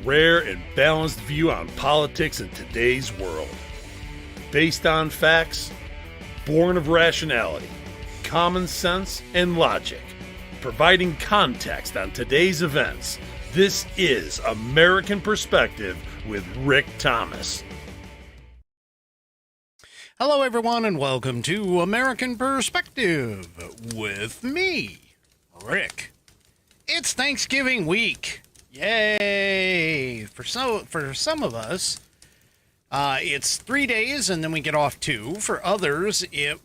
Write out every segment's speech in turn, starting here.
rare and balanced view on politics in today's world. Based on facts, born of rationality, common sense, and logic, providing context on today's events, this is American Perspective with Rick Thomas. Hello, everyone, and welcome to American Perspective with me, Rick. It's Thanksgiving week. Yay! For some of us, it's 3 days and then we get off 2. For others, it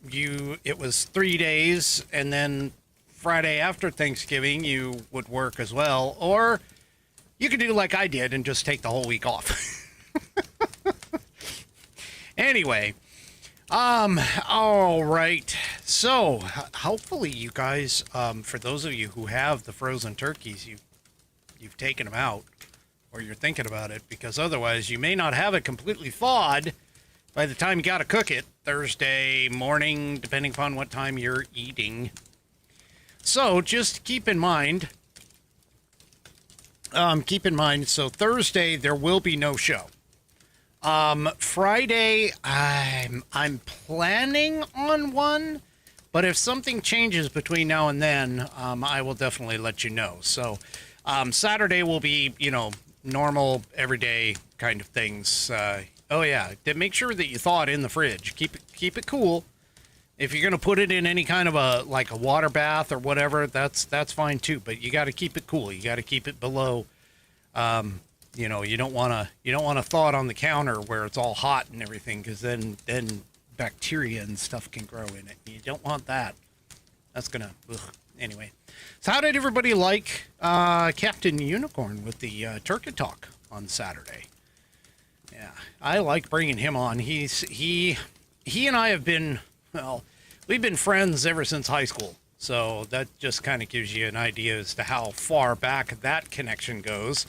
was 3 days and then Friday after Thanksgiving you would work as well, or you could do like I did and just take the whole week off. Anyway, all right. So hopefully you guys, for those of you who have the frozen turkeys, you've taken them out, or you're thinking about it, because otherwise you may not have it completely thawed by the time you got to cook it Thursday morning, depending upon what time you're eating. So just keep in mind, so Thursday there will be no show. Friday, I'm planning on one, but if something changes between now and then, I will definitely let you know. So, Saturday will be, normal, everyday kind of things. Oh yeah, make sure that you thaw it in the fridge. Keep it cool. If you're gonna put it in any kind of a water bath or whatever, that's fine too. But you got to keep it cool. You got to keep it below. You don't want to thaw it on the counter where it's all hot and everything, because then bacteria and stuff can grow in it. You don't want that. That's gonna. Ugh. Anyway, so how did everybody like Captain Unicorn with the Turkey Talk on Saturday? Yeah, I like bringing him on. He and I have been, we've been friends ever since high school. So that just kind of gives you an idea as to how far back that connection goes.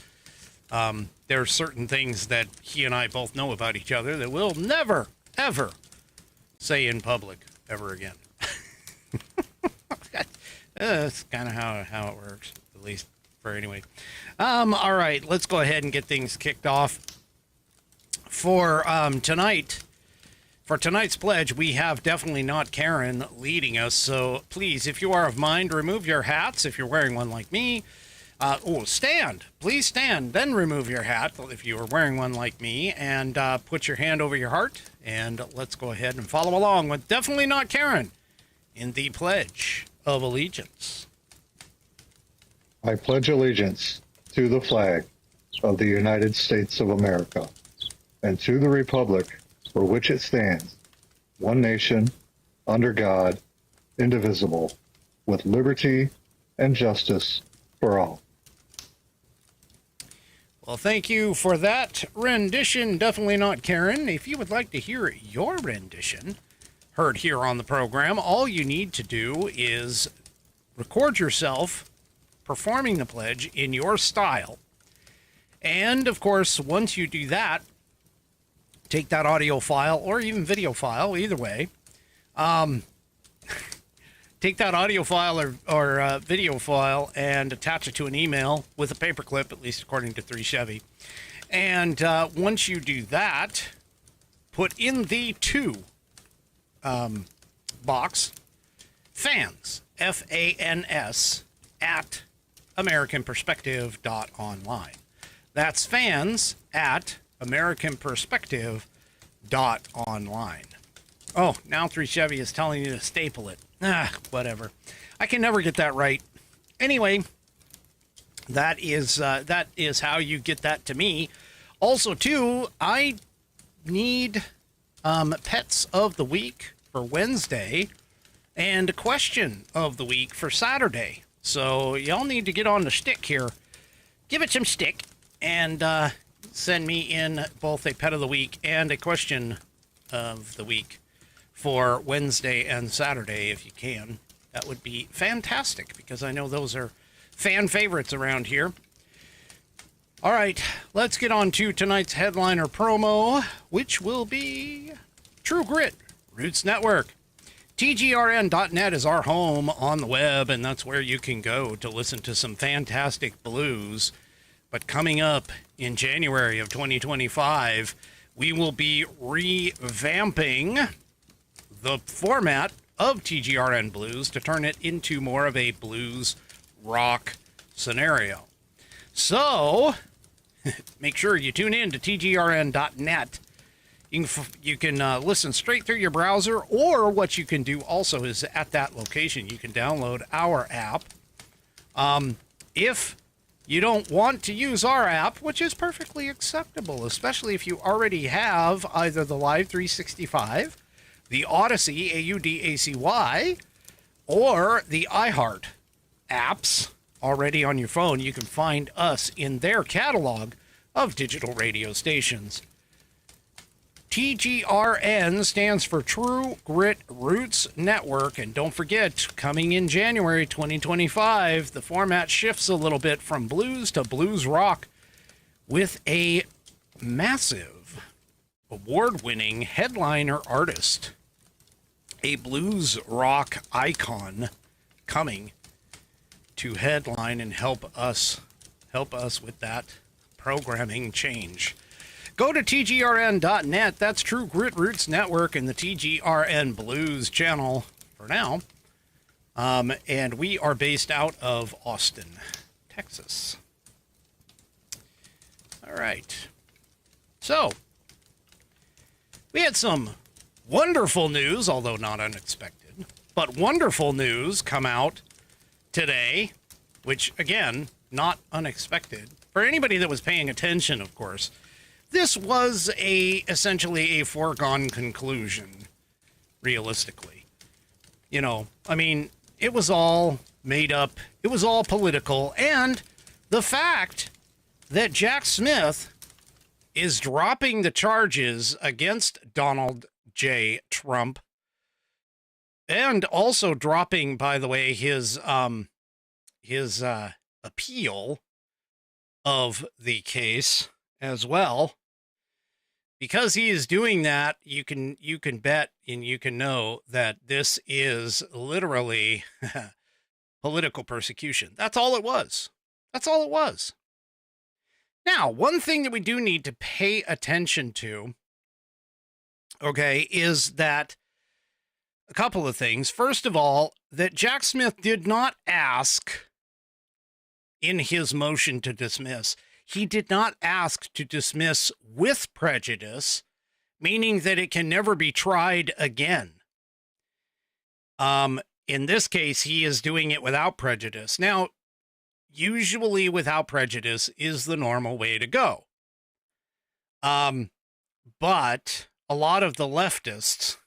There are certain things that he and I both know about each other that we'll never, ever say in public ever again. That's kind of how it works, at least for anyway. All right, let's go ahead and get things kicked off. For tonight, for tonight's pledge, we have Definitely Not Karen leading us. So please, if you are of mind, remove your hats if you're wearing one like me. Stand. Please stand, then remove your hat if you are wearing one like me, and put your hand over your heart, and let's go ahead and follow along with Definitely Not Karen in the Pledge of Allegiance. I pledge allegiance to the flag of the United States of America and to the republic for which it stands, one nation, under God, indivisible, with liberty and justice for all. Well, thank you for that rendition, Definitely Not Karen. If you would like to hear your rendition heard here on the program, all you need to do is record yourself performing the pledge in your style. And, of course, once you do that, take that audio file or even video file, either way. Take that audio file or video file and attach it to an email with a paperclip, at least according to 3 Chevy. And once you do that, put in the to box fans, FANS, at AmericanPerspective.online. That's fans at AmericanPerspective.online. Oh, now 3 Chevy is telling you to staple it. Whatever. I can never get that right. Anyway, that is how you get that to me. Also, too, I need pets of the week for Wednesday and a question of the week for Saturday. So y'all need to get on the stick here. Give it some stick and send me in both a pet of the week and a question of the week for Wednesday and Saturday, if you can. That would be fantastic, because I know those are fan favorites around here. All right, let's get on to tonight's headliner promo, which will be True Grit Roots Network. TGRN.net is our home on the web, and that's where you can go to listen to some fantastic blues But coming up in January of 2025, we will be revamping the format of TGRN Blues to turn it into more of a blues rock scenario. So make sure you tune in to tgrn.net. You can listen straight through your browser, or what you can do also is at that location, you can download our app. If you don't want to use our app, which is perfectly acceptable, especially if you already have either the Live 365, the Odyssey, AUDACY, or the iHeart apps already on your phone, you can find us in their catalog of digital radio stations. TGRN stands for True Grit Roots Network, and don't forget, coming in January 2025, the format shifts a little bit from blues to blues rock with a massive award-winning headliner artist, a blues rock icon coming to headline and help us with that programming change. Go to tgrn.net. That's True Grit Roots Network and the TGRN Blues channel for now. And we are based out of Austin, Texas. All right. So, we had some wonderful news, although not unexpected, but wonderful news come out today, which, again, not unexpected. For anybody that was paying attention, of course, this was essentially a foregone conclusion, realistically. You know, I mean, it was all made up. It was all political. And the fact that Jack Smith is dropping the charges against Donald J. Trump, and also dropping, by the way, his appeal of the case as well. Because he is doing that, you can bet and you can know that this is literally political persecution. That's all it was. That's all it was. Now, one thing that we do need to pay attention to, okay, is that a couple of things. First of all, that Jack Smith did not ask in his motion to dismiss. He did not ask to dismiss with prejudice, meaning that it can never be tried again. In this case, he is doing it without prejudice. Now, usually without prejudice is the normal way to go. But a lot of the leftists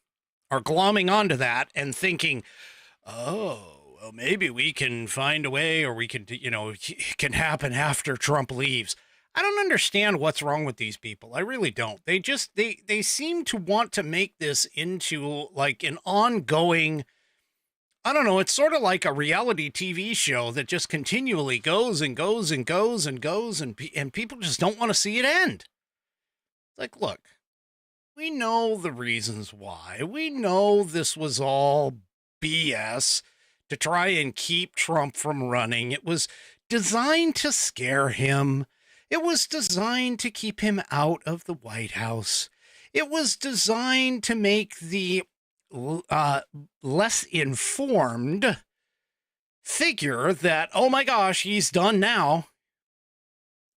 are glomming onto that and thinking, oh, well, maybe we can find a way, or we can, it can happen after Trump leaves. I don't understand what's wrong with these people. I really don't. They seem to want to make this into like an ongoing, I don't know, it's sort of like a reality TV show that just continually goes and goes and goes and goes, and people just don't want to see it end. It's like, look, we know the reasons why. We know this was all BS to try and keep Trump from running. It was designed to scare him. It was designed to keep him out of the White House. It was designed to make the less informed figure that, oh my gosh, he's done now.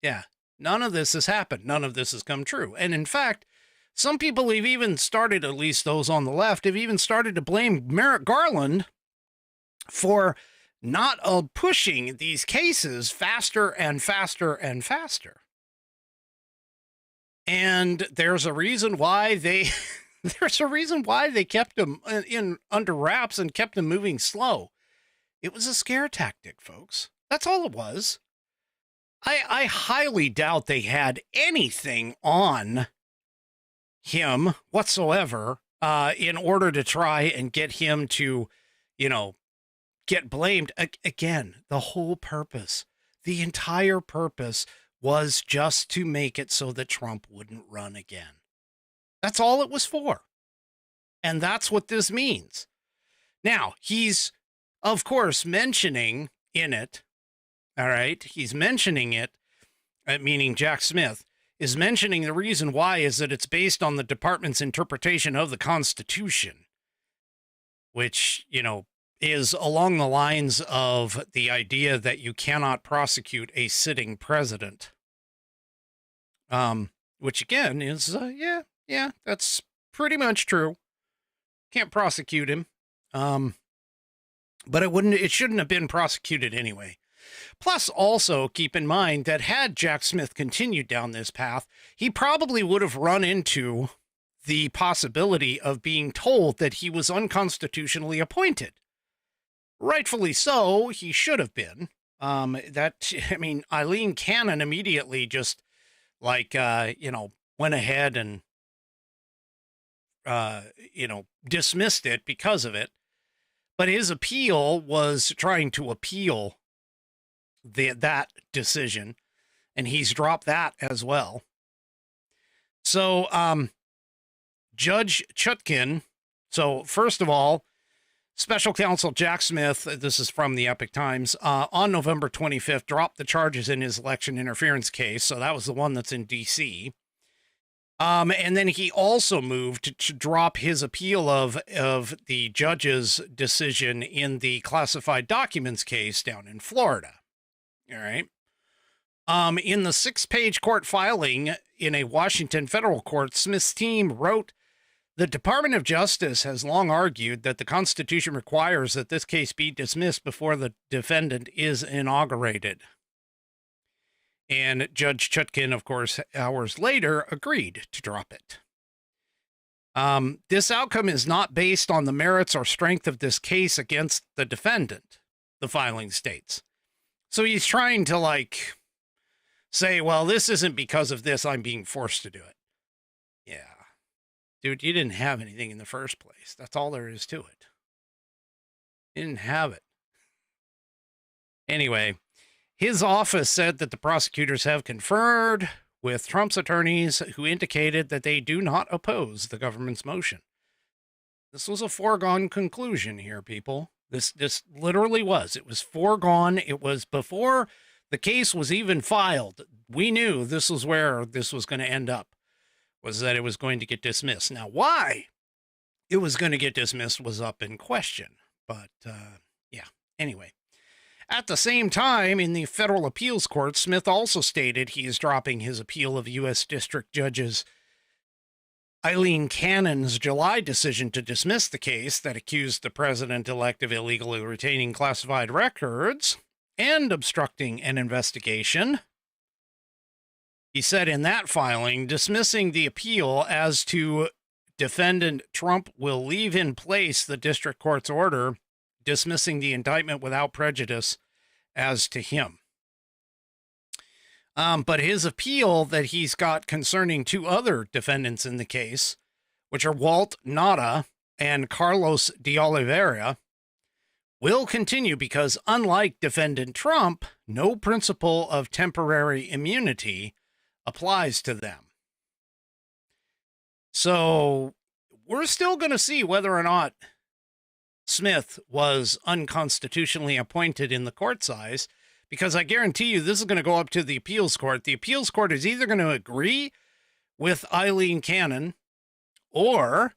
Yeah, none of this has happened. None of this has come true. And in fact, some people have even started, at least those on the left, have even started to blame Merrick Garland for not pushing these cases faster and faster and faster. And there's a reason why they kept him in under wraps and kept him moving slow. It was a scare tactic, folks. That's all it was. I highly doubt they had anything on him whatsoever in order to try and get him to, get blamed. Again, the whole purpose, the entire purpose was just to make it so that Trump wouldn't run again. That's all it was for. And that's what this means. Now, he's, of course, mentioning in it, all right, he's mentioning it meaning Jack Smith, is mentioning the reason why is that it's based on the department's interpretation of the Constitution, which, is along the lines of the idea that you cannot prosecute a sitting president. Which again is, yeah, that's pretty much true. Can't prosecute him. But it shouldn't have been prosecuted anyway. Plus, also keep in mind that had Jack Smith continued down this path, he probably would have run into the possibility of being told that he was unconstitutionally appointed. Rightfully so, he should have been. Eileen Cannon immediately just, went ahead and, dismissed it because of it. But his appeal was trying to appeal that decision, and he's dropped that as well. So, Judge Chutkin, so first of all, Special Counsel Jack Smith, this is from the Epoch Times, on November 25th, dropped the charges in his election interference case. So that was the one that's in D.C. And then he also moved to drop his appeal of the judge's decision in the classified documents case down in Florida. All right. In the 6-page court filing in a Washington federal court, Smith's team wrote, "The Department of Justice has long argued that the Constitution requires that this case be dismissed before the defendant is inaugurated." And Judge Chutkin, of course, hours later, agreed to drop it. This outcome is not based on the merits or strength of this case against the defendant, the filing states. So he's trying to, say, well, this isn't because of this, I'm being forced to do it. Yeah. Dude, you didn't have anything in the first place. That's all there is to it. You didn't have it. Anyway, his office said that the prosecutors have conferred with Trump's attorneys who indicated that they do not oppose the government's motion. This was a foregone conclusion here, people. This literally was. It was foregone. It was before the case was even filed. We knew this was where this was going to end up, was that it was going to get dismissed. Now, why it was going to get dismissed was up in question. But, yeah, anyway. At the same time, in the federal appeals court, Smith also stated he is dropping his appeal of U.S. District Judges Eileen Cannon's July decision to dismiss the case that accused the president-elect of illegally retaining classified records and obstructing an investigation. He said in that filing, dismissing the appeal as to defendant Trump will leave in place the district court's order dismissing the indictment without prejudice as to him. But his appeal that he's got concerning two other defendants in the case, which are Walt Nada and Carlos de Oliveira, will continue because, unlike defendant Trump, no principle of temporary immunity applies to them. So we're still going to see whether or not Smith was unconstitutionally appointed in the court size, because I guarantee you this is going to go up to the appeals court. The appeals court is either going to agree with Eileen Cannon or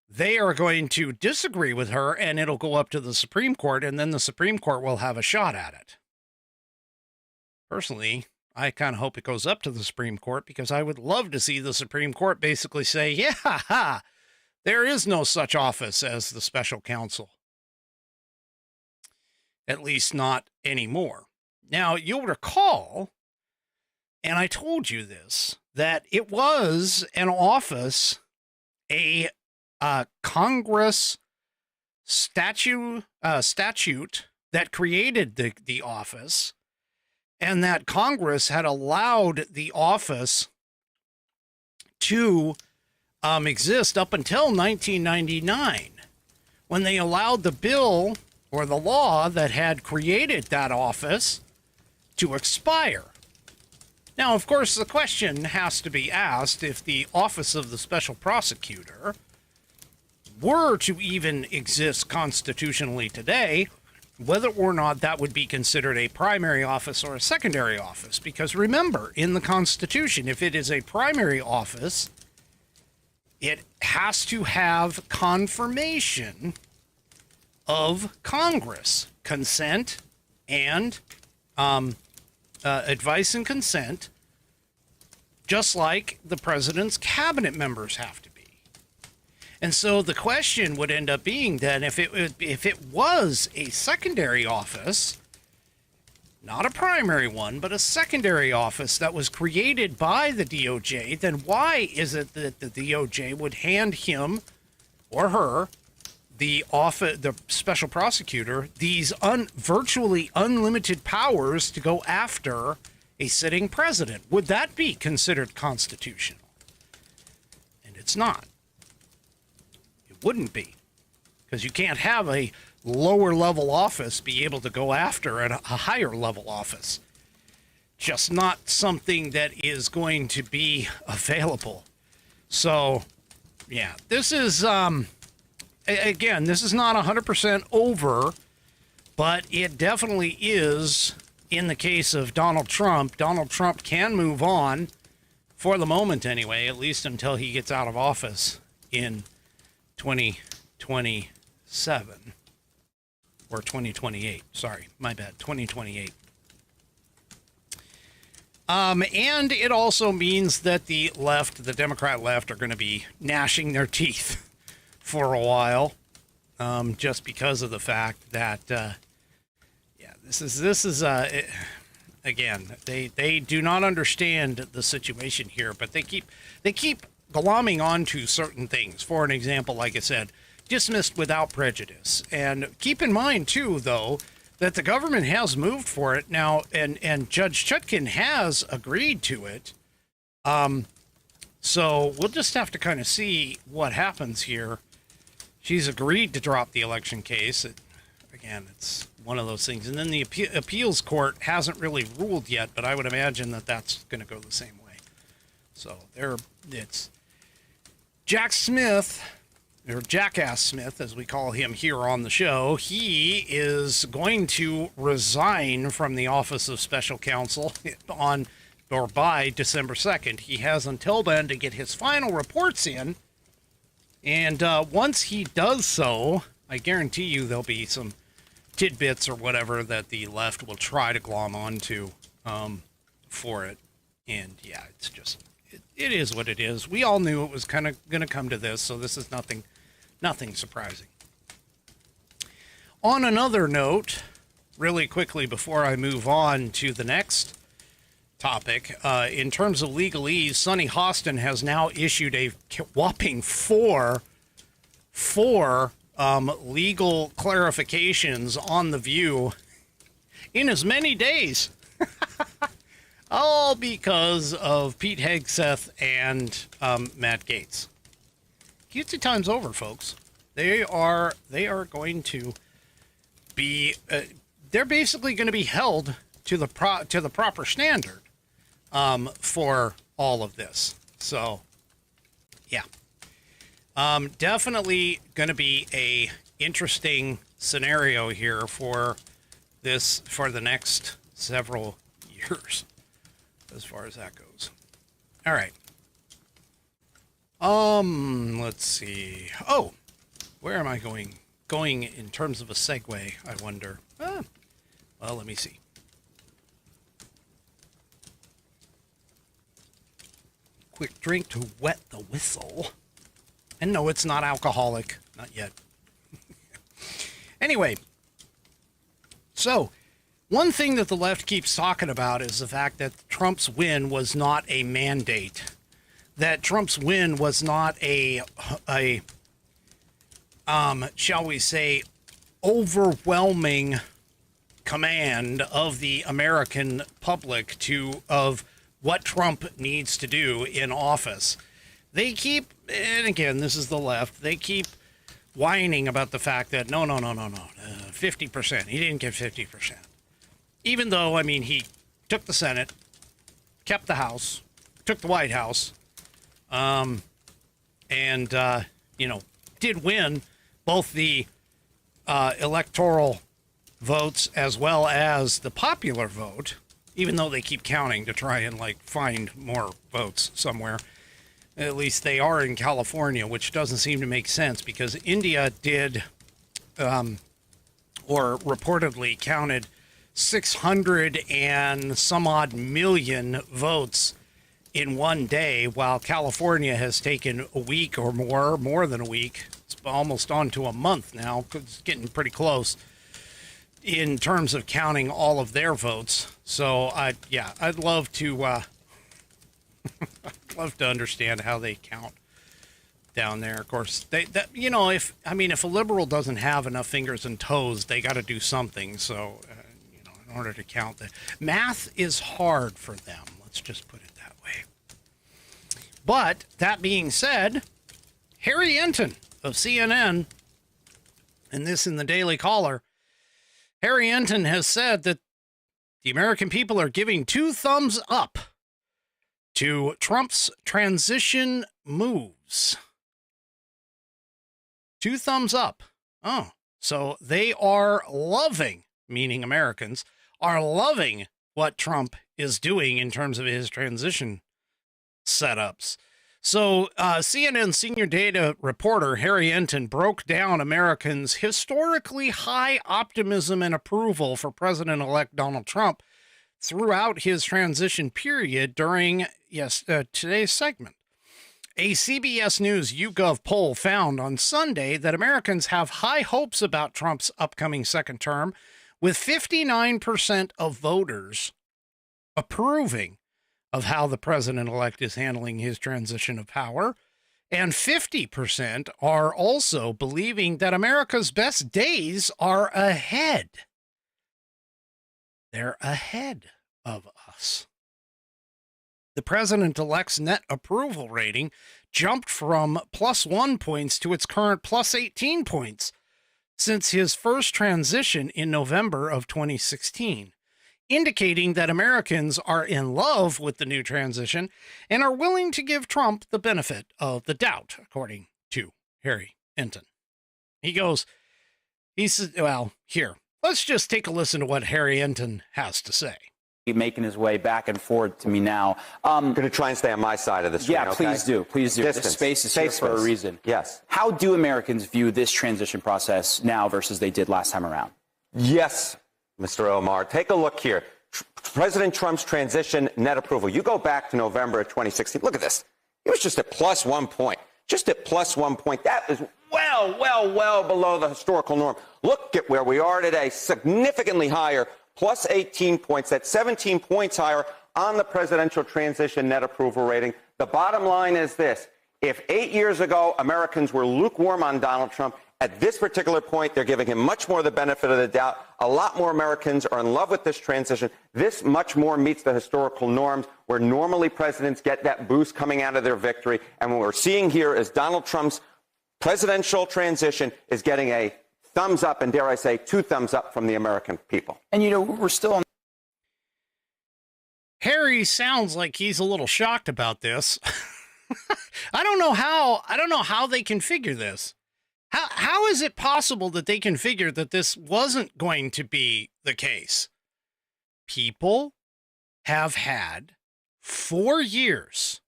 they are going to disagree with her and it'll go up to the Supreme Court, and then the Supreme Court will have a shot at it. Personally, I kind of hope it goes up to the Supreme Court, because I would love to see the Supreme Court basically say, yeah, there is no such office as the special counsel. At least not anymore. Now, you'll recall, and I told you this, that it was an office, a Congress statute that created the office, and that Congress had allowed the office to exist up until 1999, when they allowed the bill or the law that had created that office to expire. Now, of course, the question has to be asked, if the office of the special prosecutor were to even exist constitutionally today, whether or not that would be considered a primary office or a secondary office. Because remember, in the Constitution, if it is a primary office, it has to have confirmation of Congress, consent, and advice and consent, just like the president's cabinet members have to be. And so the question would end up being then, if it was a secondary office, not a primary one, but a secondary office that was created by the DOJ, then why is it that the DOJ would hand him or her, the special prosecutor, these virtually unlimited powers to go after a sitting president? Would that be considered constitutional? And it's not. It wouldn't be, because you can't have a lower level office be able to go after a higher level office. Just not something that is going to be available. So, yeah, this is, again, this is not 100% over, but it definitely is. In the case of Donald Trump can move on, for the moment anyway, at least until he gets out of office in 2027. Or 2028. Sorry, my bad. 2028. And it also means that the left, the Democrat left, are going to be gnashing their teeth for a while, just because of the fact that, this is again, they do not understand the situation here, but they keep glomming onto certain things. For an example, like I said, dismissed without prejudice. And keep in mind, too, though, that the government has moved for it now, and Judge Chutkan has agreed to it. So we'll just have to kind of see what happens here. She's agreed to drop the election case. Again, it's one of those things. And then the appeals court hasn't really ruled yet, but I would imagine that that's going to go the same way. So it's Jack Smith, or Jackass Smith, as we call him here on the show. He is going to resign from the Office of Special Counsel by December 2nd. He has until then to get his final reports in. And once he does so, I guarantee you there'll be some tidbits or whatever that the left will try to glom onto for it. And yeah, it's just, it is what it is. We all knew it was kind of going to come to this, so this is nothing surprising. On another note, really quickly before I move on to the next topic, in terms of legalese, Sonny Hostin has now issued a whopping four legal clarifications on The View in as many days. All because of Pete Hegseth and Matt Gaetz. Cutesy time's over, folks. They are going to be they're basically going to be held to the proper standard for all of this. So yeah, definitely going to be a interesting scenario here for the next several years, as far as that goes. All right. Let's see. Oh, where am I going in terms of a segue, I wonder? Well, let me see. Quick drink to wet the whistle. And no, it's not alcoholic. Not yet. Anyway, so one thing that the left keeps talking about is the fact that Trump's win was not a mandate. That Trump's win was not a shall we say, overwhelming command of the American public of what Trump needs to do in office. They keep, and again, this is the left, they keep whining about the fact that no, 50%. He didn't get 50%. Even though, I mean, he took the Senate, kept the House, took the White House, and did win both the electoral votes as well as the popular vote, even though they keep counting to try and like find more votes somewhere. At least they are in California, which doesn't seem to make sense because India did, or reportedly counted 600 and some odd million votes in one day, while California has taken a week or more than a week. It's almost on to a month now. It's getting pretty close in terms of counting all of their votes. So I'd love to, I'd love to understand how they count down there. Of course, if a liberal doesn't have enough fingers and toes, they got to do something. So, in order to count that, math is hard for them. Let's just put it that way. But that being said, Harry Enton of CNN, and this in the Daily Caller, Harry Enton has said that the American people are giving 2 thumbs up to Trump's transition moves. 2 thumbs up. Oh, so they are loving, meaning Americans, are loving what Trump is doing in terms of his transition setups. So CNN senior data reporter Harry Enton broke down Americans' historically high optimism and approval for President-elect Donald Trump throughout his transition period during today's segment. A CBS News YouGov poll found on Sunday that Americans have high hopes about Trump's upcoming second term, with 59% of voters approving of how the president-elect is handling his transition of power, and 50% are also believing that America's best days are ahead. They're ahead of us. The president-elect's net approval rating jumped from +1 points to its current +18 points since his first transition in November of 2016, indicating that Americans are in love with the new transition and are willing to give Trump the benefit of the doubt, according to Harry Enton. He says, well, here, let's just take a listen to what Harry Enton has to say. Making his way back and forth to me now. I'm going to try and stay on my side of the screen. Yeah, please do. Please do. Distance. This space is here for a reason. Yes. How do Americans view this transition process now versus they did last time around? Yes, Mr. Omar. Take a look here. President Trump's transition net approval. You go back to November of 2016. Look at this. It was just at +1 point. Just at +1 point. That is well below the historical norm. Look at where we are today. Significantly higher. +18 points. That's 17 points higher on the presidential transition net approval rating. The bottom line is this. If 8 years ago Americans were lukewarm on Donald Trump, at this particular point, they're giving him much more the benefit of the doubt. A lot more Americans are in love with this transition. This much more meets the historical norms where normally presidents get that boost coming out of their victory. And what we're seeing here is Donald Trump's presidential transition is getting a thumbs up, and dare I say, 2 thumbs up from the American people. And, we're still on. Harry sounds like he's a little shocked about this. I don't know how they can figure this. How is it possible that they can figure that this wasn't going to be the case? People have had 4 years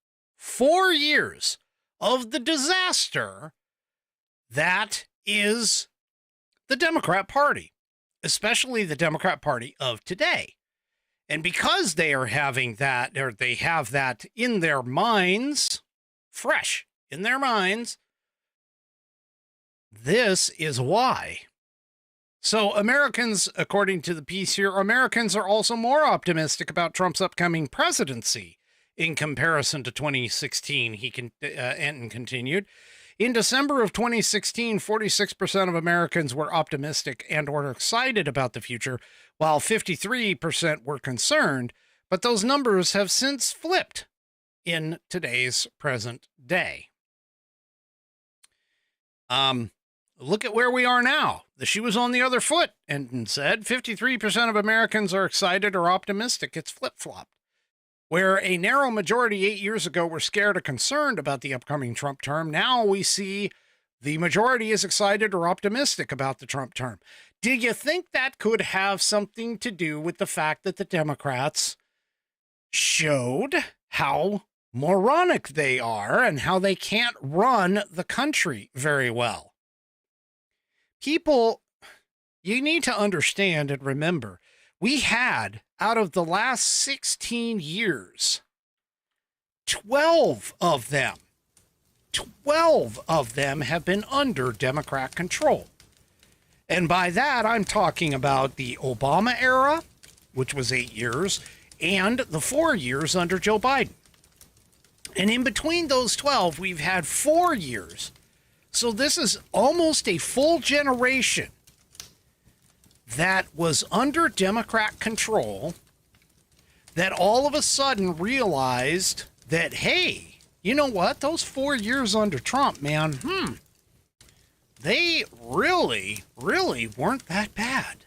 of the disaster that is the Democrat Party, especially the Democrat Party of today. And because they are having that, or they have that in their minds, fresh in their minds, this is why. So Americans, according to the piece here, Americans are also more optimistic about Trump's upcoming presidency in comparison to 2016, Enton continued. In December of 2016, 46% of Americans were optimistic and or excited about the future, while 53% were concerned, but those numbers have since flipped in today's present day. Look at where we are now. The shoe is on the other foot, Enton said. 53% of Americans are excited or optimistic. It's flip-flopped. Where a narrow majority 8 years ago were scared or concerned about the upcoming Trump term, now we see the majority is excited or optimistic about the Trump term. Do you think that could have something to do with the fact that the Democrats showed how moronic they are and how they can't run the country very well? People, you need to understand and remember, we had, out of the last 16 years, 12 of them have been under Democrat control. And by that, I'm talking about the Obama era, which was 8 years, and the 4 years under Joe Biden. And in between those 12, we've had 4 years. So this is almost a full generation that was under Democrat control that all of a sudden realized that, hey, you know what? Those 4 years under Trump, man, they really weren't that bad.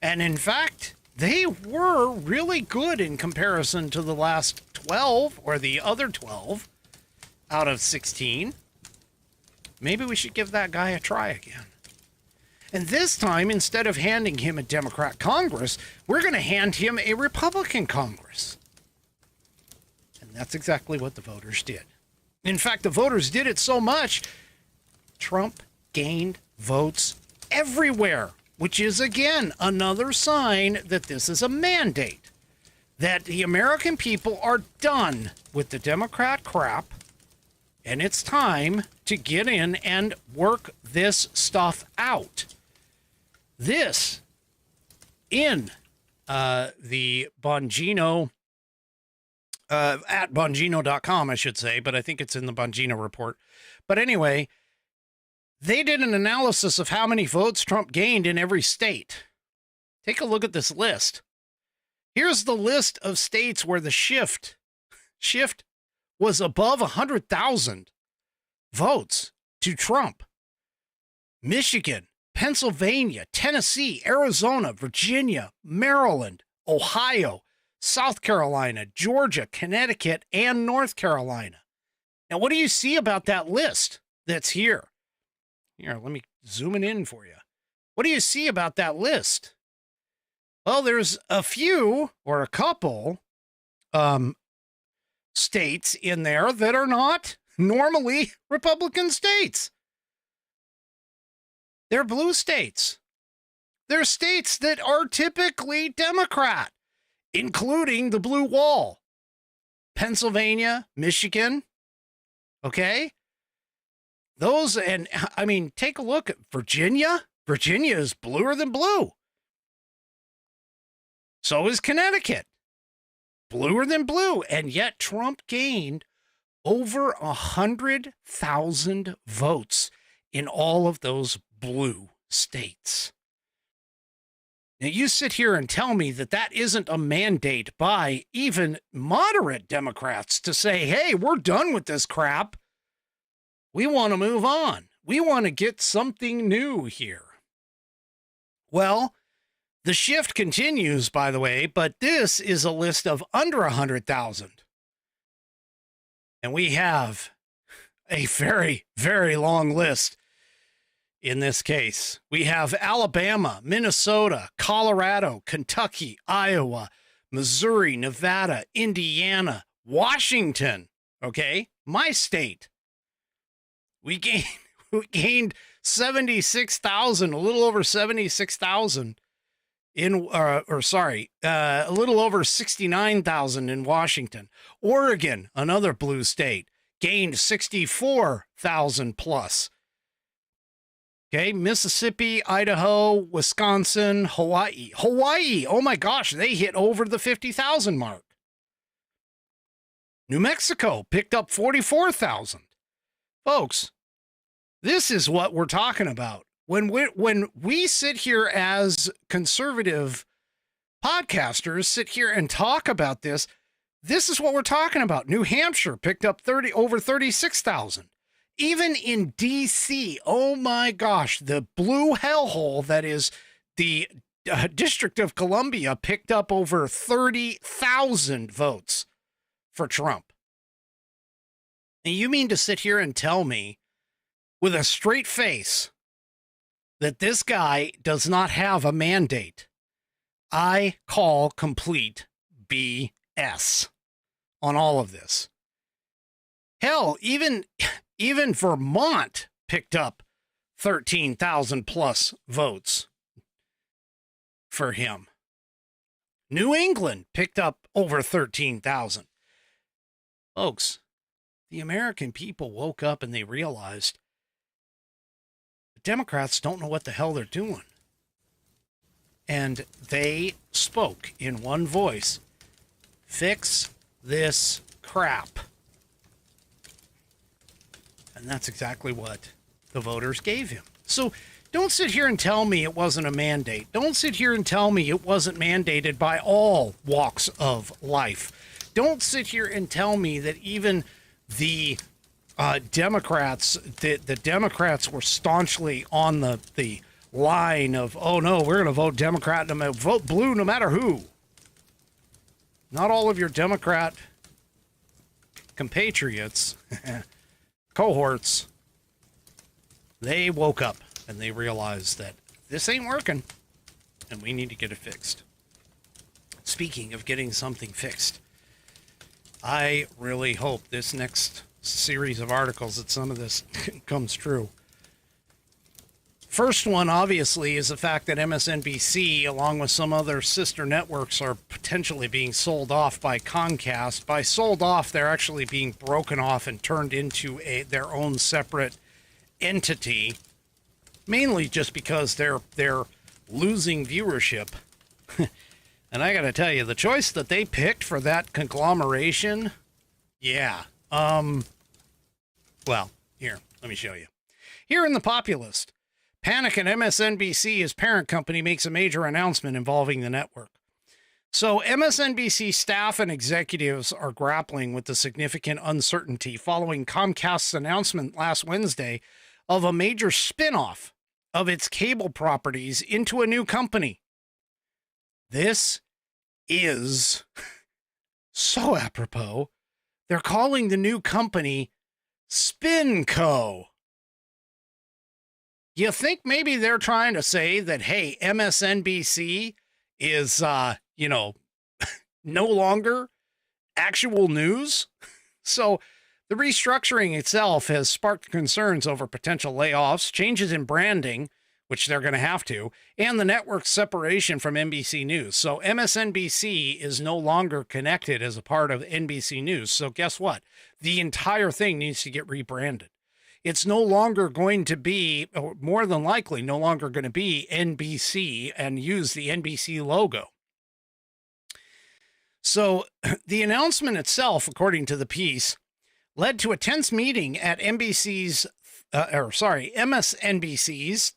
And in fact, they were really good in comparison to the last 12 or the other 12 out of 16. Maybe we should give that guy a try again. And this time, instead of handing him a Democrat Congress, we're going to hand him a Republican Congress. And that's exactly what the voters did. In fact, the voters did it so much, Trump gained votes everywhere, which is, again, another sign that this is a mandate, that the American people are done with the Democrat crap, and it's time to get in and work this stuff out. This in the Bongino, at Bongino.com, I should say, but I think it's in the Bongino report. But anyway, they did an analysis of how many votes Trump gained in every state. Take a look at this list. Here's the list of states where the shift was above 100,000 votes to Trump. Michigan, Pennsylvania, Tennessee, Arizona, Virginia, Maryland, Ohio, South Carolina, Georgia, Connecticut, and North Carolina. Now, what do you see about that list that's here? Here, let me zoom it in for you. What do you see about that list? Well, there's a few or a couple states in there that are not normally Republican states. They're blue states. They're states that are typically Democrat, including the blue wall. Pennsylvania, Michigan. Okay? Those, and I mean, take a look at Virginia. Virginia is bluer than blue. So is Connecticut. Bluer than blue. And yet Trump gained over 100,000 votes in all of those blue states. Now, you sit here and tell me that that isn't a mandate by even moderate Democrats to say, hey, we're done with this crap. We want to move on. We want to get something new here. Well, the shift continues, by the way, but this is a list of under 100,000. And we have a very, very long list in this case. We have Alabama, Minnesota, Colorado, Kentucky, Iowa, Missouri, Nevada, Indiana, Washington, okay? My state. We gained 76,000, a little over 76,000 in, a little over 69,000 in Washington. Oregon, another blue state, gained 64,000 plus. Okay, Mississippi, Idaho, Wisconsin, Hawaii. Hawaii, oh my gosh, they hit over the 50,000 mark. New Mexico picked up 44,000. Folks, this is what we're talking about. When we sit here as conservative podcasters, sit here and talk about this, this is what we're talking about. New Hampshire picked up over 36,000. Even in D.C., oh my gosh, the blue hellhole that is the District of Columbia picked up over 30,000 votes for Trump. And you mean to sit here and tell me with a straight face that this guy does not have a mandate, I call complete BS on all of this. Hell, even Vermont picked up 13,000 plus votes for him. New England picked up over 13,000. Folks, the American people woke up and they realized the Democrats don't know what the hell they're doing. And they spoke in one voice, fix this crap. And that's exactly what the voters gave him. So don't sit here and tell me it wasn't a mandate. Don't sit here and tell me it wasn't mandated by all walks of life. Don't sit here and tell me that even the Democrats, the Democrats were staunchly on the line of, oh no, we're going to vote Democrat, vote blue no matter who. Not all of your Democrat compatriots, cohorts, they woke up and they realized that this ain't working and we need to get it fixed. Speaking of getting something fixed, I really hope this next series of articles that some of this comes true. First one, obviously, is the fact that MSNBC, along with some other sister networks, are potentially being sold off by Comcast. By sold off, they're actually being broken off and turned into their own separate entity, mainly just because they're losing viewership. And I got to tell you, the choice that they picked for that conglomeration, yeah. Well, here, let me show you. Here in the Populist, panic at MSNBC as parent company makes a major announcement involving the network. So MSNBC staff and executives are grappling with the significant uncertainty following Comcast's announcement last Wednesday of a major spinoff of its cable properties into a new company. This is so apropos. They're calling the new company SpinCo. You think maybe they're trying to say that, hey, MSNBC is, no longer actual news? So the restructuring itself has sparked concerns over potential layoffs, changes in branding, which they're going to have to, and the network's separation from NBC News. So MSNBC is no longer connected as a part of NBC News. So guess what? The entire thing needs to get rebranded. It's no longer going to be, or more than likely, no longer going to be NBC and use the NBC logo. So the announcement itself, according to the piece, led to a tense meeting at MSNBC's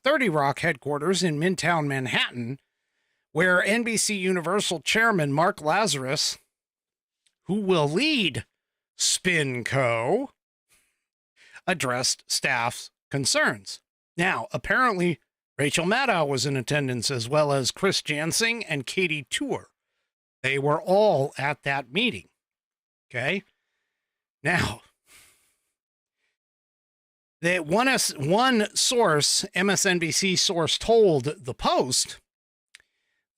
30 Rock headquarters in Midtown Manhattan, where NBC Universal Chairman Mark Lazarus, who will lead SpinCo, addressed staff's concerns. Now, apparently, Rachel Maddow was in attendance, as well as Chris Jansing and Katie Tour. They were all at that meeting. Okay? Now, one source, MSNBC source, told the Post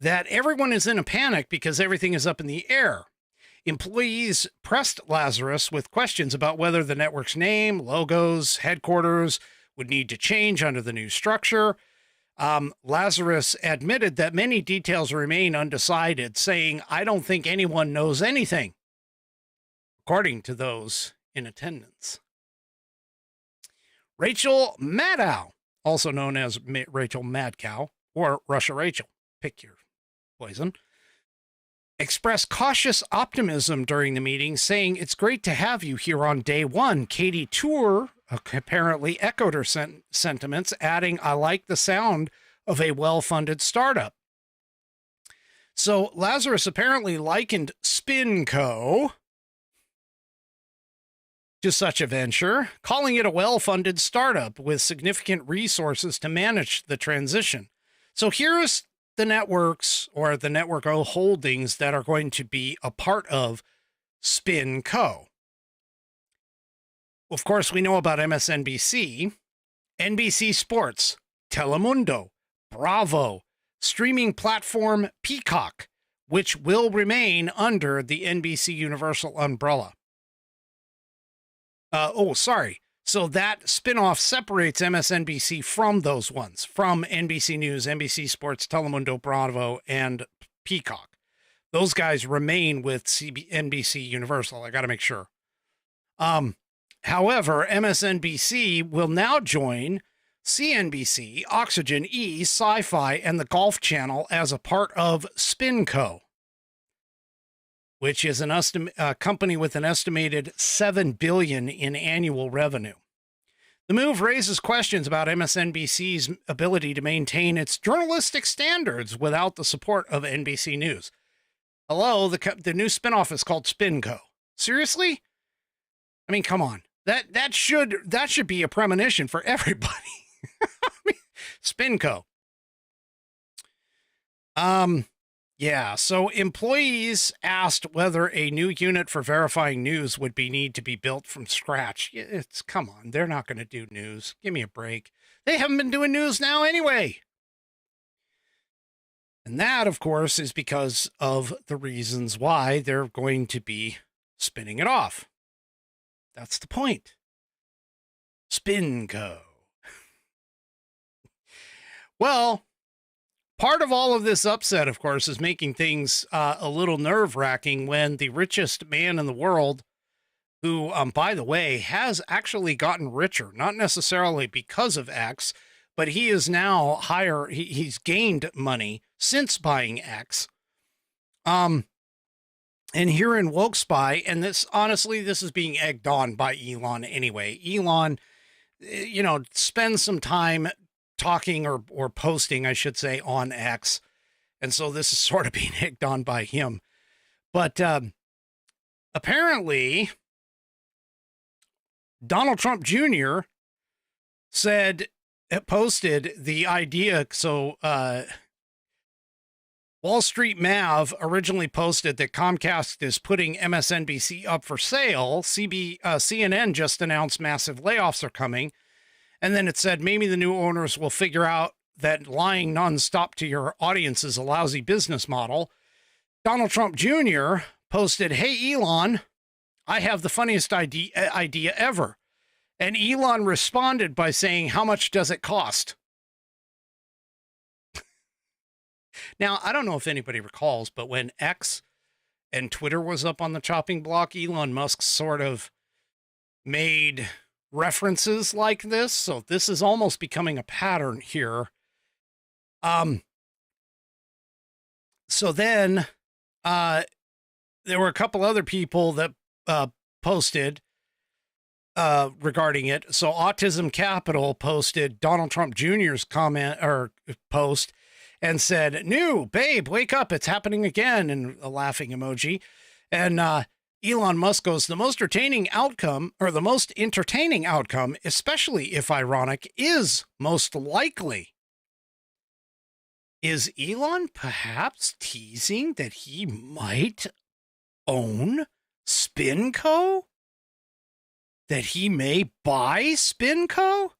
that everyone is in a panic because everything is up in the air. Employees pressed Lazarus with questions about whether the network's name, logos, headquarters would need to change under the new structure. Lazarus admitted that many details remain undecided, saying, "I don't think anyone knows anything," according to those in attendance. Rachel Maddow, also known as Rachel Mad Cow or Russia Rachel, pick your poison, expressed cautious optimism during the meeting, saying, "It's great to have you here on day one." Katie Tour apparently echoed her sentiments, adding, "I like the sound of a well-funded startup." So Lazarus apparently likened SpinCo to such a venture, calling it a well-funded startup with significant resources to manage the transition. So here's the networks, or the network holdings, that are going to be a part of SpinCo. Of course, we know about MSNBC, NBC Sports, Telemundo, Bravo, streaming platform Peacock, which will remain under the NBC Universal umbrella. So that spinoff separates MSNBC from those ones, from NBC News, NBC Sports, Telemundo, Bravo, and Peacock. Those guys remain with NBC Universal. I got to make sure. However, MSNBC will now join CNBC, Oxygen, E, Sci-Fi, and the Golf Channel as a part of SpinCo, which is a company with an estimated $7 billion in annual revenue. The move raises questions about MSNBC's ability to maintain its journalistic standards without the support of NBC News. Hello, the new spinoff is called SpinCo. Seriously? I mean, come on. That should be a premonition for everybody. I mean, SpinCo. Yeah, so employees asked whether a new unit for verifying news would need to be built from scratch. Come on, they're not going to do news. Give me a break. They haven't been doing news now anyway. And that, of course, is because of the reasons why they're going to be spinning it off. That's the point. SpinCo. Well, part of all of this upset, of course, is making things a little nerve-wracking when the richest man in the world, who, by the way, has actually gotten richer, not necessarily because of X, but he is now higher. He's gained money since buying X. And here in Woke Spy, and this, honestly, this is being egged on by Elon anyway. Elon, spends some time talking or posting, I should say, on X. And so this is sort of being egged on by him. But apparently, Donald Trump Jr. posted the idea. So Wall Street Mav originally posted that Comcast is putting MSNBC up for sale. CNN just announced massive layoffs are coming. And then it said maybe the new owners will figure out that lying nonstop to your audience is a lousy business model. Donald Trump Jr. posted, "Hey, Elon, I have the funniest idea ever." And Elon responded by saying, "How much does it cost?" Now, I don't know if anybody recalls, but when X and Twitter was up on the chopping block, Elon Musk sort of made references like this. So this is almost becoming a pattern here. So then there were a couple other people that posted regarding it. So Autism Capital posted Donald Trump Jr.'s comment or post and said, "New babe, wake up, it's happening again," and a laughing emoji. And Elon Musk goes, the most entertaining outcome, especially if ironic, is most likely. Is Elon perhaps teasing that he might own SpinCo? That he may buy SpinCo?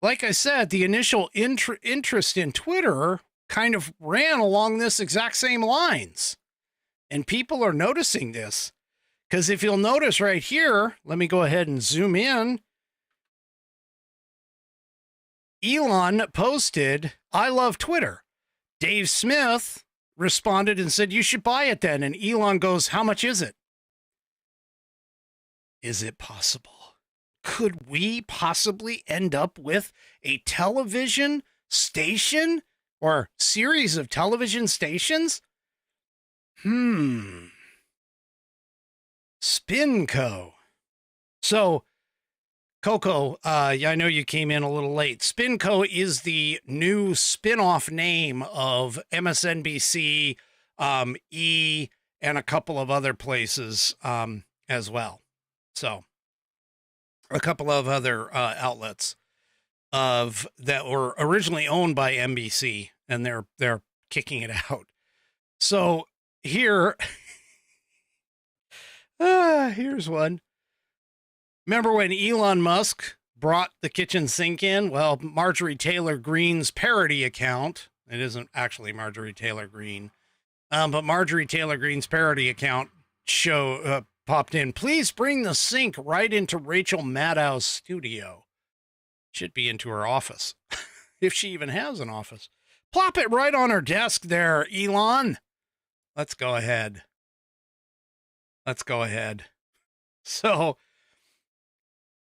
Like I said, the initial interest in Twitter kind of ran along this exact same lines. And people are noticing this. Because if you'll notice right here, let me go ahead and zoom in. Elon posted, "I love Twitter." Dave Smith responded and said, "You should buy it then." And Elon goes, "How much is it?" Is it possible? Could we possibly end up with a television station or series of television stations? SpinCo. So, Coco, I know you came in a little late. SpinCo is the new spin-off name of MSNBC, E, and a couple of other places as well. So, a couple of other outlets that were originally owned by NBC, and they're kicking it out. So here, here's one. Remember when Elon Musk brought the kitchen sink in? Well, Marjorie Taylor Greene's parody account, it isn't actually Marjorie Taylor Greene, but Marjorie Taylor Greene's parody account popped in. Please bring the sink right into Rachel Maddow's studio. Should be into her office, if she even has an office. Plop it right on her desk there, Elon. Let's go ahead. So,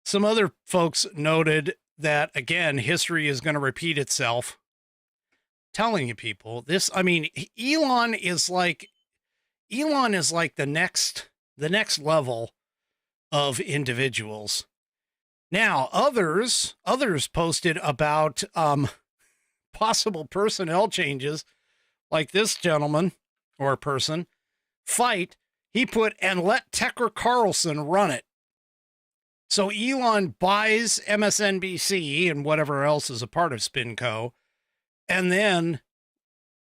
some other folks noted that, again, history is going to repeat itself. Telling you people, Elon is like the next level of individuals. Now, others posted about possible personnel changes, like this gentleman or person, fight. He put, and let Tucker Carlson run it. So Elon buys MSNBC and whatever else is a part of SpinCo, and then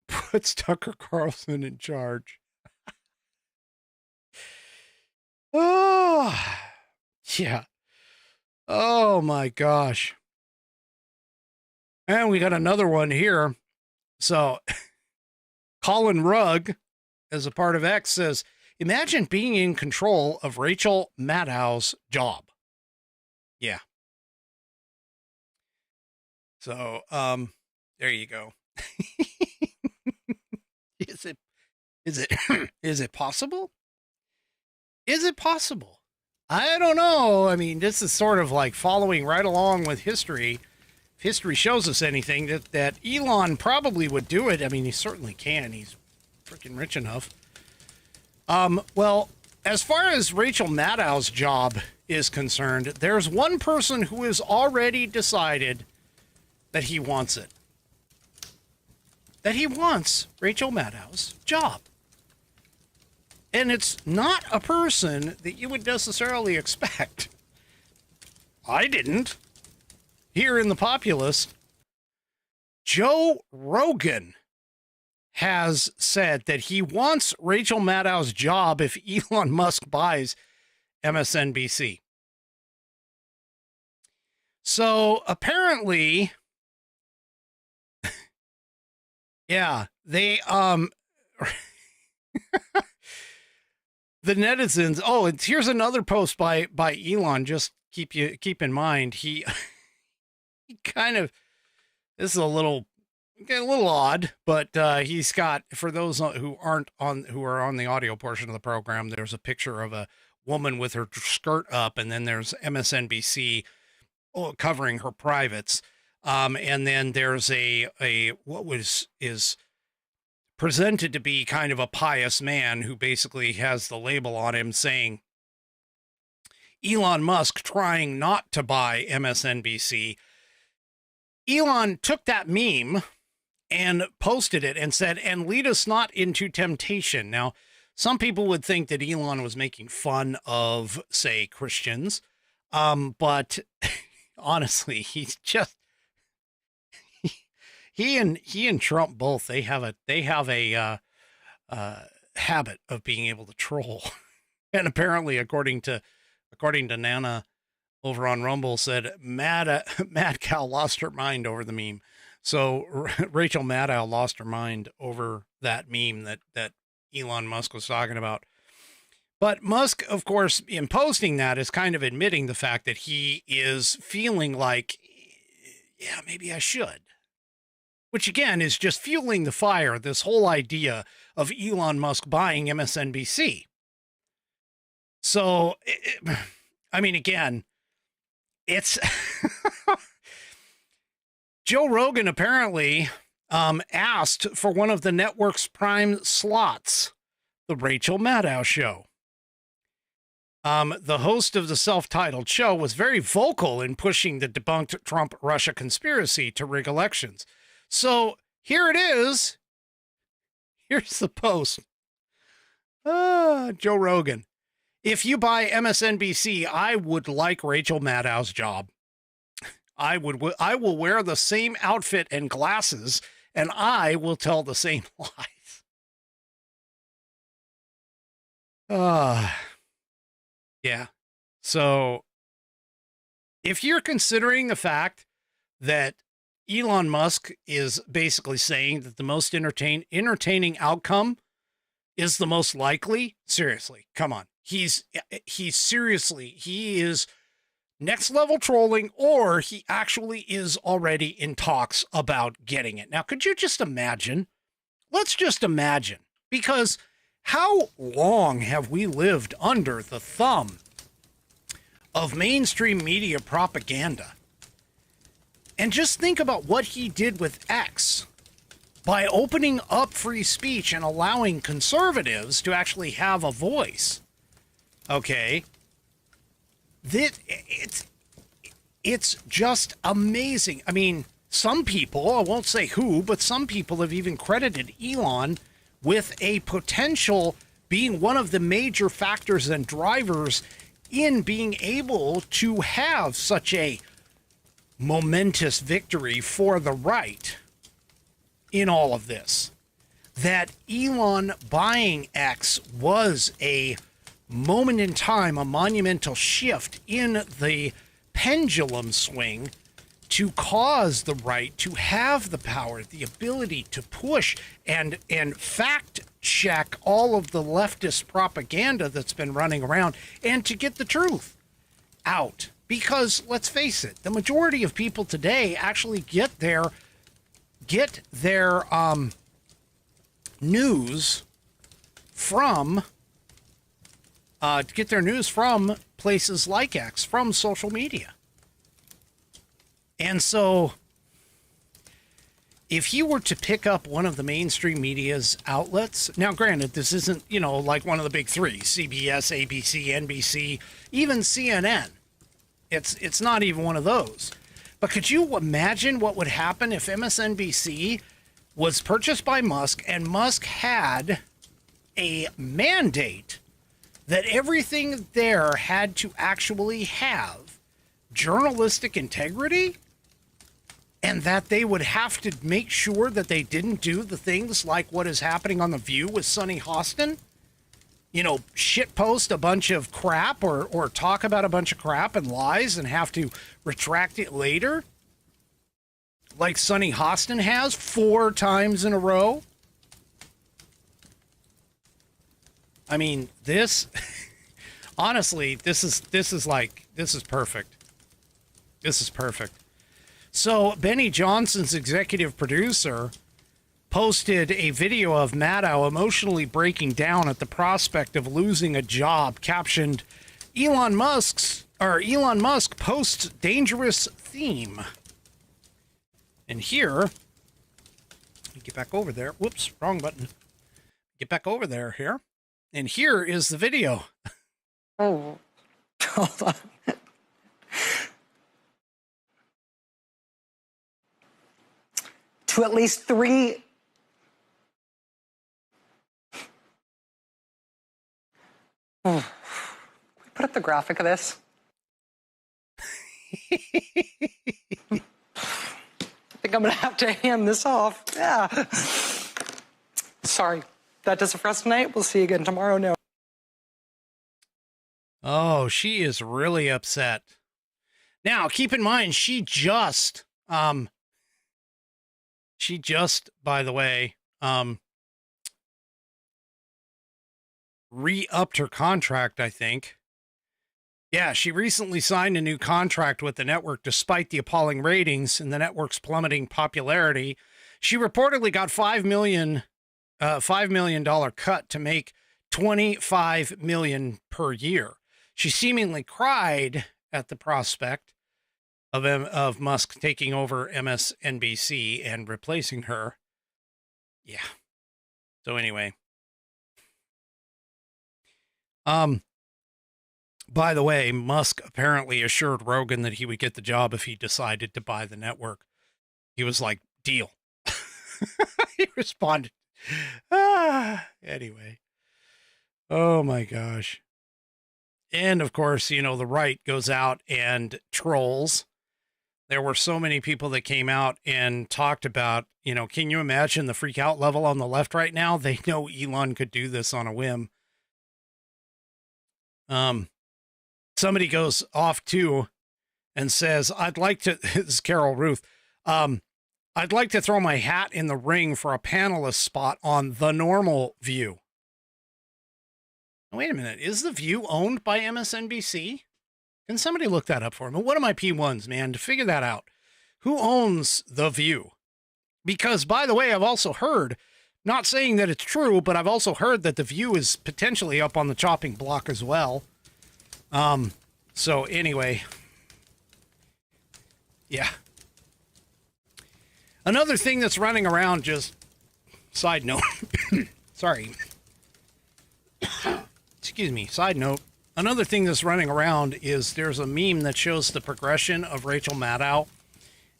puts Tucker Carlson in charge. Oh, yeah. Oh, my gosh. And we got another one here. So Colin Rugg, as a part of X, says, imagine being in control of Rachel Maddow's job. Yeah. So, there you go. Is it possible? Is it possible? I don't know. I mean, this is sort of like following right along with history. If history shows us anything, that Elon probably would do it. I mean, he certainly can. He's freaking rich enough. Well, as far as Rachel Maddow's job is concerned, there's one person who has already decided that he wants it. That he wants Rachel Maddow's job. And it's not a person that you would necessarily expect. I didn't. Here in the populace, Joe Rogan has said that he wants Rachel Maddow's job if Elon Musk buys MSNBC. So apparently, yeah, they, the netizens. Oh, and here's another post by Elon. Just keep in mind, he kind of, this is a little odd, but he's got, for those who are on the audio portion of the program, there's a picture of a woman with her skirt up, and then there's MSNBC covering her privates, and then there's a what is presented to be kind of a pious man who basically has the label on him saying Elon Musk trying not to buy MSNBC. Elon took that meme and posted it and said, and lead us not into temptation. Now, some people would think that Elon was making fun of, say, Christians. But honestly, he's just, he and Trump both, they have a habit of being able to troll. And apparently, according to Nana over on Rumble, said Mad Cow lost her mind over the meme. So Rachel Maddow lost her mind over that meme that Elon Musk was talking about. But Musk, of course, in posting that, is kind of admitting the fact that he is feeling like, yeah, maybe I should. Which, again, is just fueling the fire, this whole idea of Elon Musk buying MSNBC. So, I mean, again, it's... Joe Rogan apparently asked for one of the network's prime slots, the Rachel Maddow Show. The host of the self-titled show was very vocal in pushing the debunked Trump-Russia conspiracy to rig elections. So here it is. Here's the post. Joe Rogan. If you buy MSNBC, I would like Rachel Maddow's job. I will wear the same outfit and glasses, and I will tell the same lies. Yeah. So if you're considering the fact that Elon Musk is basically saying that the most entertaining outcome is the most likely, seriously, come on. He's seriously, he is next level trolling, or he actually is already in talks about getting it. Now, could you just imagine? Let's just imagine, because how long have we lived under the thumb of mainstream media propaganda? And just think about what he did with X by opening up free speech and allowing conservatives to actually have a voice. Okay? It's just amazing. I mean, some people, I won't say who, but some people have even credited Elon with a potential being one of the major factors and drivers in being able to have such a momentous victory for the right in all of this. That Elon buying X was a moment in time, a monumental shift in the pendulum swing to cause the right to have the power, the ability to push and fact check all of the leftist propaganda that's been running around and to get the truth out. Because let's face it, the majority of people today actually get their news from places like X, from social media. And so if you were to pick up one of the mainstream media's outlets, now granted, this isn't, like one of the big three, CBS, ABC, NBC, even CNN. It's not even one of those. But could you imagine what would happen if MSNBC was purchased by Musk and Musk had a mandate that everything there had to actually have journalistic integrity, and that they would have to make sure that they didn't do the things like what is happening on The View with Sonny Hostin? Shitpost a bunch of crap or talk about a bunch of crap and lies and have to retract it later, like Sonny Hostin has 4 times in a row. I mean, this, honestly, this is perfect. This is perfect. So Benny Johnson's executive producer posted a video of Maddow emotionally breaking down at the prospect of losing a job, captioned, Elon Musk posts dangerous theme. And here, let me get back over there. Whoops, wrong button. Get back over there here. And here is the video. Oh, hold on. To at least 3. Can we put up the graphic of this? I think I'm going to have to hand this off. Yeah. Sorry. That does it for us tonight. We'll see you again tomorrow. No. Oh, she is really upset. Now, keep in mind, she just, by the way, re-upped her contract, I think. Yeah, she recently signed a new contract with the network despite the appalling ratings and the network's plummeting popularity. She reportedly got $5 million cut to make $25 million per year. She seemingly cried at the prospect of Musk taking over MSNBC and replacing her. Yeah. So anyway. By the way, Musk apparently assured Rogan that he would get the job if he decided to buy the network. He was like, deal. He responded. Anyway. Oh my gosh. And of course, the right goes out and trolls. There were so many people that came out and talked about, can you imagine the freak out level on the left right now? They know Elon could do this on a whim. Somebody goes off too and says, I'd like to, this is Carol Ruth, I'd like to throw my hat in the ring for a panelist spot on The Normal View. Wait a minute. Is The View owned by MSNBC? Can somebody look that up for me? What are my P1s, man, to figure that out? Who owns The View? Because, by the way, I've also heard, not saying that it's true, but I've also heard that The View is potentially up on the chopping block as well. So anyway, yeah. Another thing that's running around, just side note, sorry. Excuse me, side note. Another thing that's running around is there's a meme that shows the progression of Rachel Maddow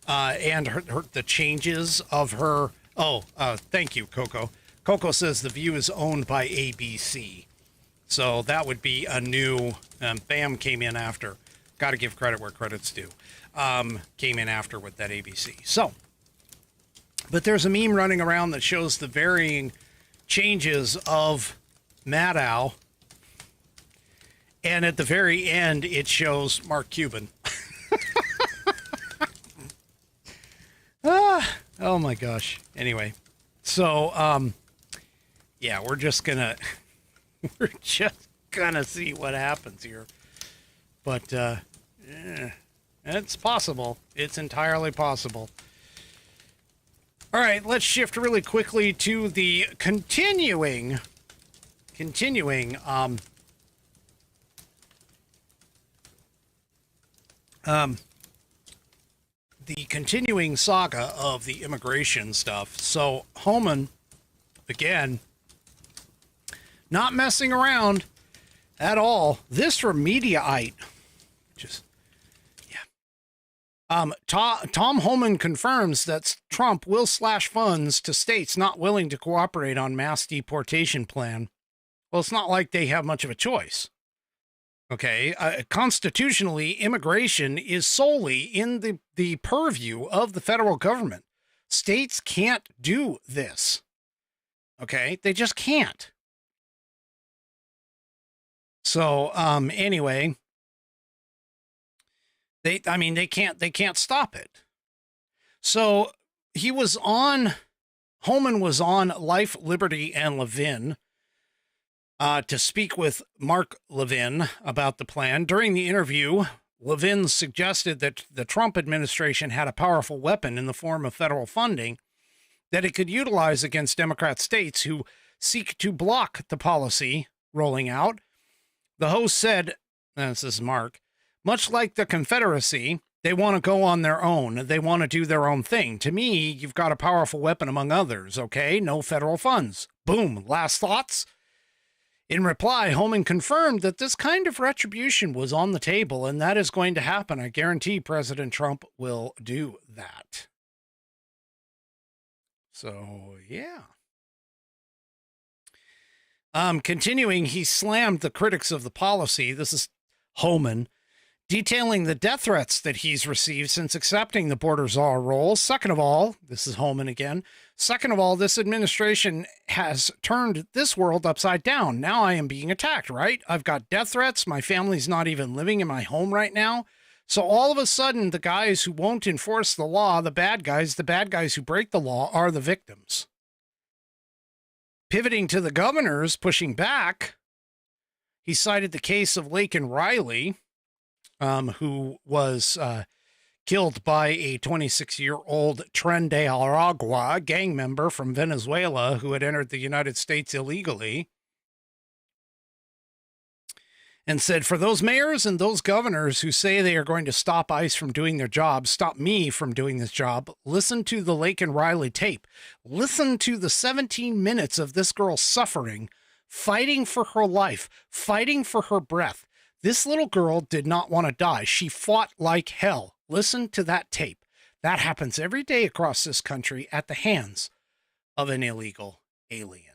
and the changes of her. Oh, thank you, Coco. Coco says The View is owned by ABC. So that would be a new, Bam came in after. Got to give credit where credit's due. Came in after with that ABC. So, but there's a meme running around that shows the varying changes of Maddow. And at the very end, it shows Mark Cuban. Oh my gosh. Anyway, so, yeah, we're just gonna see what happens here. But, it's possible. It's entirely possible. All right, let's shift really quickly to the continuing, the continuing saga of the immigration stuff. So Homan, again, not messing around at all. This from Mediaite. Just, yeah. Tom Homan confirms that Trump will slash funds to states not willing to cooperate on mass deportation plan. Well, it's not like they have much of a choice. Okay, constitutionally, immigration is solely in the purview of the federal government. States can't do this. Okay, they just can't. So, anyway, they can't stop it. So Homan was on Life, Liberty, and Levin to speak with Mark Levin about the plan. During the interview, Levin suggested that the Trump administration had a powerful weapon in the form of federal funding that it could utilize against Democrat states who seek to block the policy rolling out. The host said, this is Mark, much like the Confederacy, they want to go on their own. They want to do their own thing. To me, you've got a powerful weapon among others, okay? No federal funds. Boom. Last thoughts? In reply, Homan confirmed that this kind of retribution was on the table, and that is going to happen. I guarantee President Trump will do that. So, yeah. Continuing, he slammed the critics of the policy. This is Homan, detailing the death threats that he's received since accepting the border czar role. Second of all, this is Homan again. Second of all, this administration has turned this world upside down. Now I am being attacked, right? I've got death threats. My family's not even living in my home right now. So all of a sudden, the guys who won't enforce the law, the bad guys who break the law are the victims. Pivoting to the governors pushing back, he cited the case of Laken Riley, who was killed by a 26-year-old Tren de Aragua gang member from Venezuela who had entered the United States illegally, and said, for those mayors and those governors who say they are going to stop ICE from doing their job, stop me from doing this job, listen to the Laken Riley tape. Listen to the 17 minutes of this girl suffering, fighting for her life, fighting for her breath. This little girl did not want to die. She fought like hell. Listen to that tape. That happens every day across this country at the hands of an illegal alien.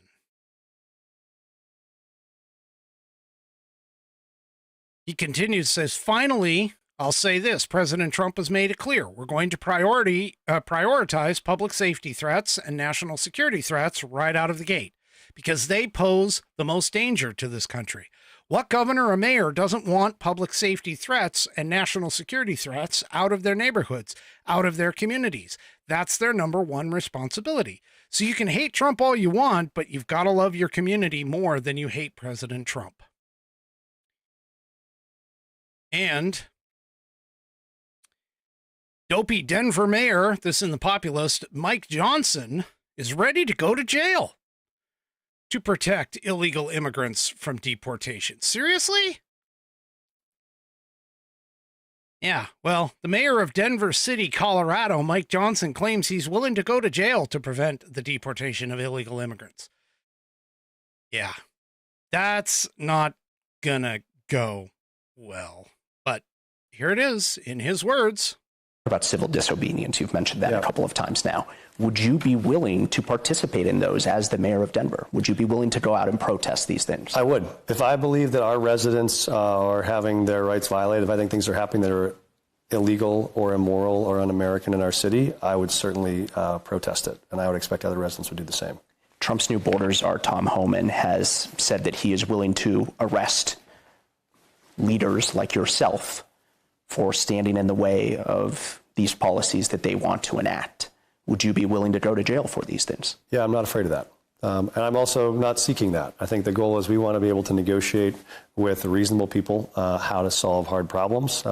He continues, says, finally, I'll say this. President Trump has made it clear. We're going to prioritize public safety threats and national security threats right out of the gate because they pose the most danger to this country. What governor or mayor doesn't want public safety threats and national security threats out of their neighborhoods, out of their communities? That's their number one responsibility. So you can hate Trump all you want, but you've got to love your community more than you hate President Trump. And dopey Denver mayor, this in the Populist, Mike Johnson, is ready to go to jail to protect illegal immigrants from deportation. Seriously? Yeah, well, the mayor of Denver City, Colorado, Mike Johnson, claims he's willing to go to jail to prevent the deportation of illegal immigrants. Yeah, that's not gonna go well. But here it is, in his words. About civil disobedience, you've mentioned that a couple of times now. Would you be willing to participate in those as the mayor of Denver? Would you be willing to go out and protest these things? I would. If I believe that our residents are having their rights violated, if I think things are happening that are illegal or immoral or un-American in our city, I would certainly protest it. And I would expect other residents would do the same. Trump's new borders czar, Tom Homan, has said that he is willing to arrest leaders like yourself for standing in the way of these policies that they want to enact. Would you be willing to go to jail for these things? Yeah, I'm not afraid of that. And I'm also not seeking that. I think the goal is we want to be able to negotiate with reasonable people how to solve hard problems.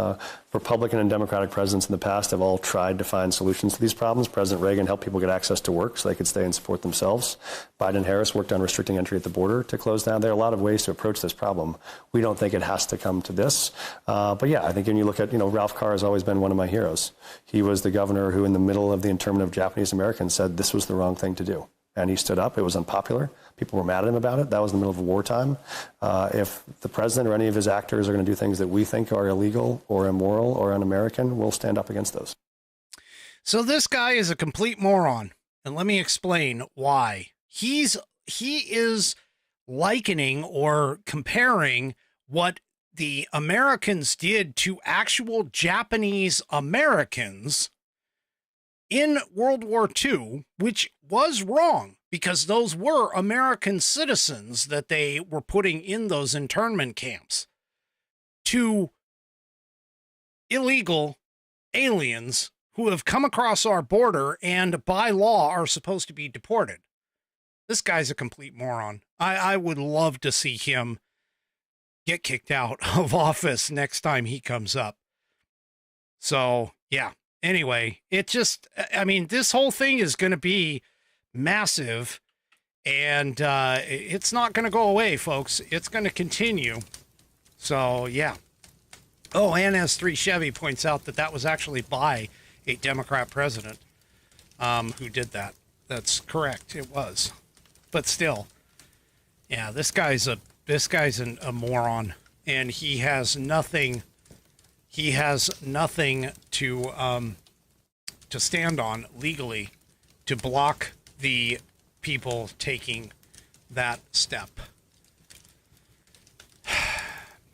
Republican and Democratic presidents in the past have all tried to find solutions to these problems. President Reagan helped people get access to work so they could stay and support themselves. Biden and Harris worked on restricting entry at the border to close down. There are a lot of ways to approach this problem. We don't think it has to come to this. But yeah, I think when you look at, Ralph Carr has always been one of my heroes. He was the governor who, in the middle of the internment of Japanese Americans, said this was the wrong thing to do. And he stood up. It was unpopular. People were mad at him about it. That was in the middle of wartime. If the president or any of his actors are going to do things that we think are illegal or immoral or un-American, we'll stand up against those. So this guy is a complete moron. And let me explain why. He is likening or comparing what the Americans did to actual Japanese Americans in World War II, which was wrong because those were American citizens that they were putting in those internment camps, to illegal aliens who have come across our border and by law are supposed to be deported. This guy's a complete moron. I would love to see him get kicked out of office next time he comes up. So, yeah. Anyway, this whole thing is going to be massive, and it's not going to go away, folks. It's going to continue. So, yeah. Oh, and S3 Chevy points out that was actually by a Democrat president who did that. That's correct. It was. But still, yeah, this guy's a moron, and he has nothing to stand on legally to block the people taking that step.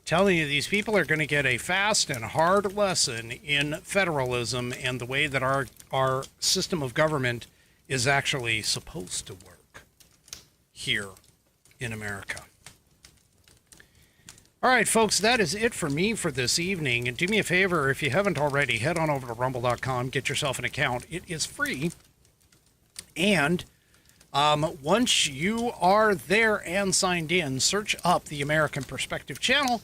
Telling you, these people are going to get a fast and hard lesson in federalism and the way that our system of government is actually supposed to work here in America. All right, folks, that is it for me for this evening. And do me a favor, if you haven't already, head on over to rumble.com, get yourself an account. It is free. And once you are there and signed in, search up the American Perspective channel.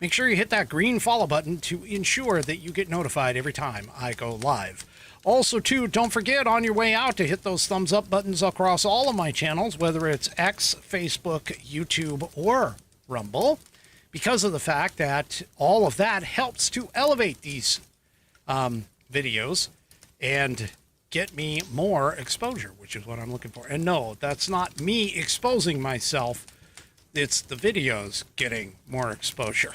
Make sure you hit that green follow button to ensure that you get notified every time I go live. Also, too, don't forget on your way out to hit those thumbs up buttons across all of my channels, whether it's X, Facebook, YouTube, or Rumble, because of the fact that all of that helps to elevate these videos and get me more exposure, which is what I'm looking for. And no, that's not me exposing myself. It's the videos getting more exposure.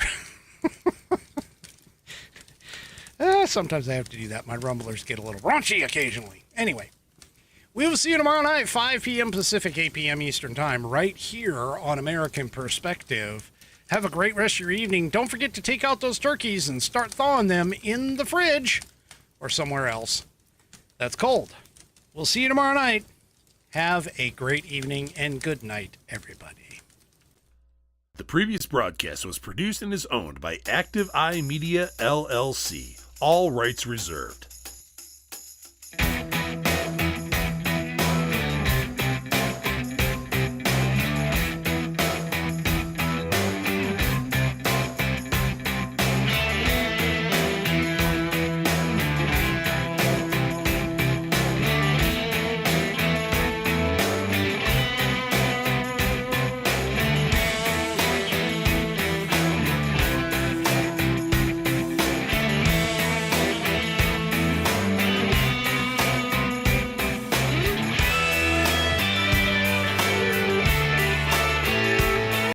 Sometimes I have to do that. My rumblers get a little raunchy occasionally. Anyway, we will see you tomorrow night, 5 p.m. Pacific, 8 p.m. Eastern Time, right here on American Perspective. Have a great rest of your evening. Don't forget to take out those turkeys and start thawing them in the fridge or somewhere else that's cold. We'll see you tomorrow night. Have a great evening and good night, everybody. The previous broadcast was produced and is owned by Active Eye Media LLC. All rights reserved.